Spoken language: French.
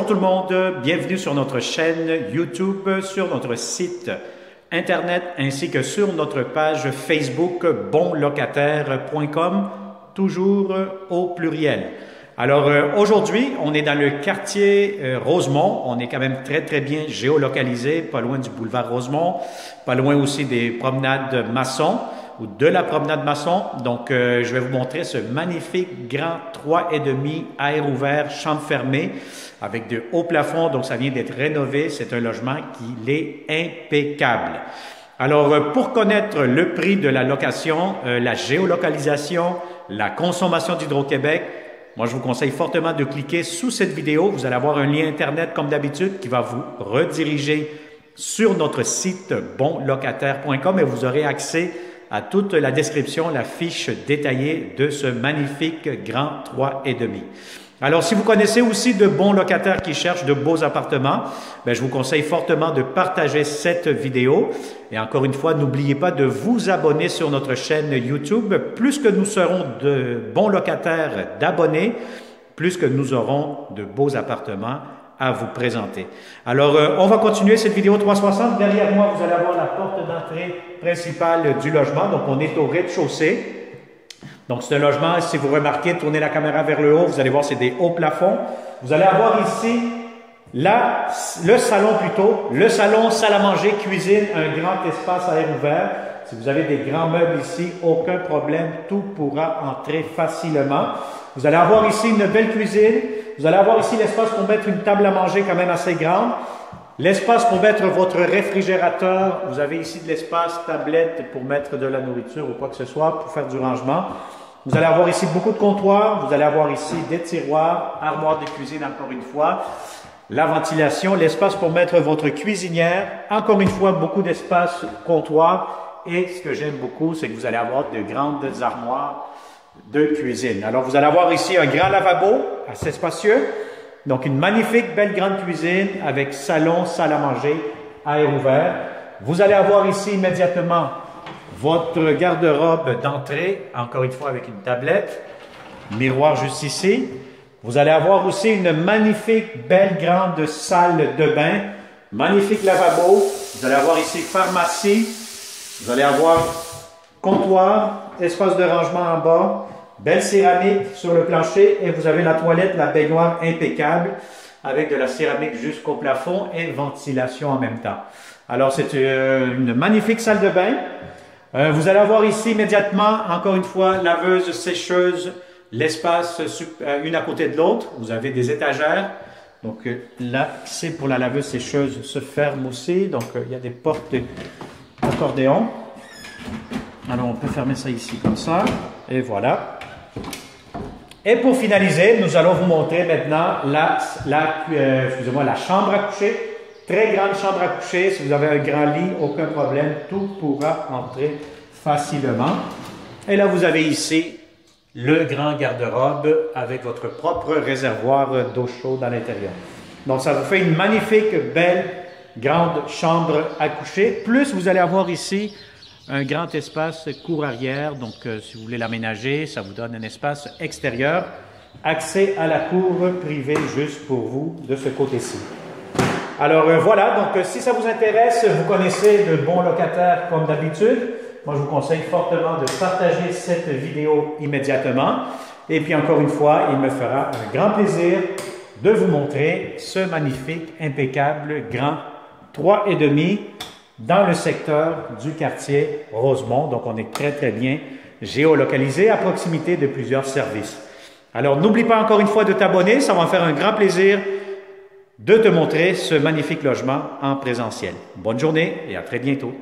Bonjour tout le monde, bienvenue sur notre chaîne YouTube, sur notre site internet ainsi que sur notre page Facebook bonlocataire.com, toujours au pluriel. Alors aujourd'hui, on est dans le quartier Rosemont, on est quand même très bien géolocalisé, pas loin du boulevard Rosemont, pas loin aussi des promenades Masson ou de la promenade Masson. Donc je vais vous montrer ce magnifique grand 3,5 air ouvert, chambre fermée avec de hauts plafonds, donc ça vient d'être rénové, c'est un logement qui est impeccable. Alors pour connaître le prix de la location, la géolocalisation, la consommation d'Hydro-Québec, moi, je vous conseille fortement de cliquer sous cette vidéo. Vous allez avoir un lien Internet comme d'habitude qui va vous rediriger sur notre site bonlocataire.com et vous aurez accès à toute la description, la fiche détaillée de ce magnifique grand 3,5. Alors, si vous connaissez aussi de bons locataires qui cherchent de beaux appartements, je vous conseille fortement de partager cette vidéo. Et encore une fois, n'oubliez pas de vous abonner sur notre chaîne YouTube. Plus que nous serons de bons locataires d'abonnés, plus que nous aurons de beaux appartements à vous présenter. Alors, on va continuer cette vidéo 360. Derrière moi, vous allez avoir la porte d'entrée principale du logement. Donc, on est au rez-de-chaussée. Donc, c'est un logement, si vous remarquez, tournez la caméra vers le haut, vous allez voir, c'est des hauts plafonds. Vous allez avoir ici le salon plutôt, le salon, salle à manger, cuisine, un grand espace à air ouvert. Si vous avez des grands meubles ici, aucun problème, tout pourra entrer facilement. Vous allez avoir ici une belle cuisine. Vous allez avoir ici l'espace pour mettre une table à manger quand même assez grande. L'espace pour mettre votre réfrigérateur, vous avez ici de l'espace tablette pour mettre de la nourriture ou quoi que ce soit, pour faire du rangement. Vous allez avoir ici beaucoup de comptoirs, vous allez avoir ici des tiroirs, armoire de cuisine encore une fois, la ventilation, l'espace pour mettre votre cuisinière, encore une fois beaucoup d'espace comptoir et ce que j'aime beaucoup, c'est que vous allez avoir de grandes armoires de cuisine. Alors vous allez avoir ici un grand lavabo assez spacieux. Donc, une magnifique, belle grande cuisine avec salon, salle à manger, air ouvert. Vous allez avoir ici immédiatement votre garde-robe d'entrée, encore une fois avec une tablette, miroir juste ici. Vous allez avoir aussi une magnifique, belle grande salle de bain, magnifique lavabo. Vous allez avoir ici pharmacie. Vous allez avoir comptoir, espace de rangement en bas. Belle céramique sur le plancher et vous avez la toilette, la baignoire impeccable avec de la céramique jusqu'au plafond et ventilation en même temps. Alors c'est une magnifique salle de bain. Vous allez avoir ici immédiatement, encore une fois, laveuse, sécheuse, l'espace une à côté de l'autre. Vous avez des étagères. Donc l'accès pour la laveuse sécheuse se ferme aussi. Donc il y a des portes accordéon. Alors on peut fermer ça ici comme ça. Et voilà. Et pour finaliser, nous allons vous montrer maintenant la chambre à coucher. Très grande chambre à coucher. Si vous avez un grand lit, aucun problème. Tout pourra entrer facilement. Et là, vous avez ici le grand garde-robe avec votre propre réservoir d'eau chaude à l'intérieur. Donc, ça vous fait une magnifique, belle, grande chambre à coucher. Plus, vous allez avoir ici un grand espace cour arrière, donc si vous voulez l'aménager, ça vous donne un espace extérieur. Accès à la cour privée juste pour vous de ce côté-ci. Alors voilà, donc si ça vous intéresse, vous connaissez de bons locataires comme d'habitude. Moi, je vous conseille fortement de partager cette vidéo immédiatement. Et puis encore une fois, il me fera un grand plaisir de vous montrer ce magnifique, impeccable, grand 3,5 dans le secteur du quartier Rosemont. Donc, on est très bien géolocalisé à proximité de plusieurs services. Alors, n'oublie pas encore une fois de t'abonner. Ça va me faire un grand plaisir de te montrer ce magnifique logement en présentiel. Bonne journée et à très bientôt.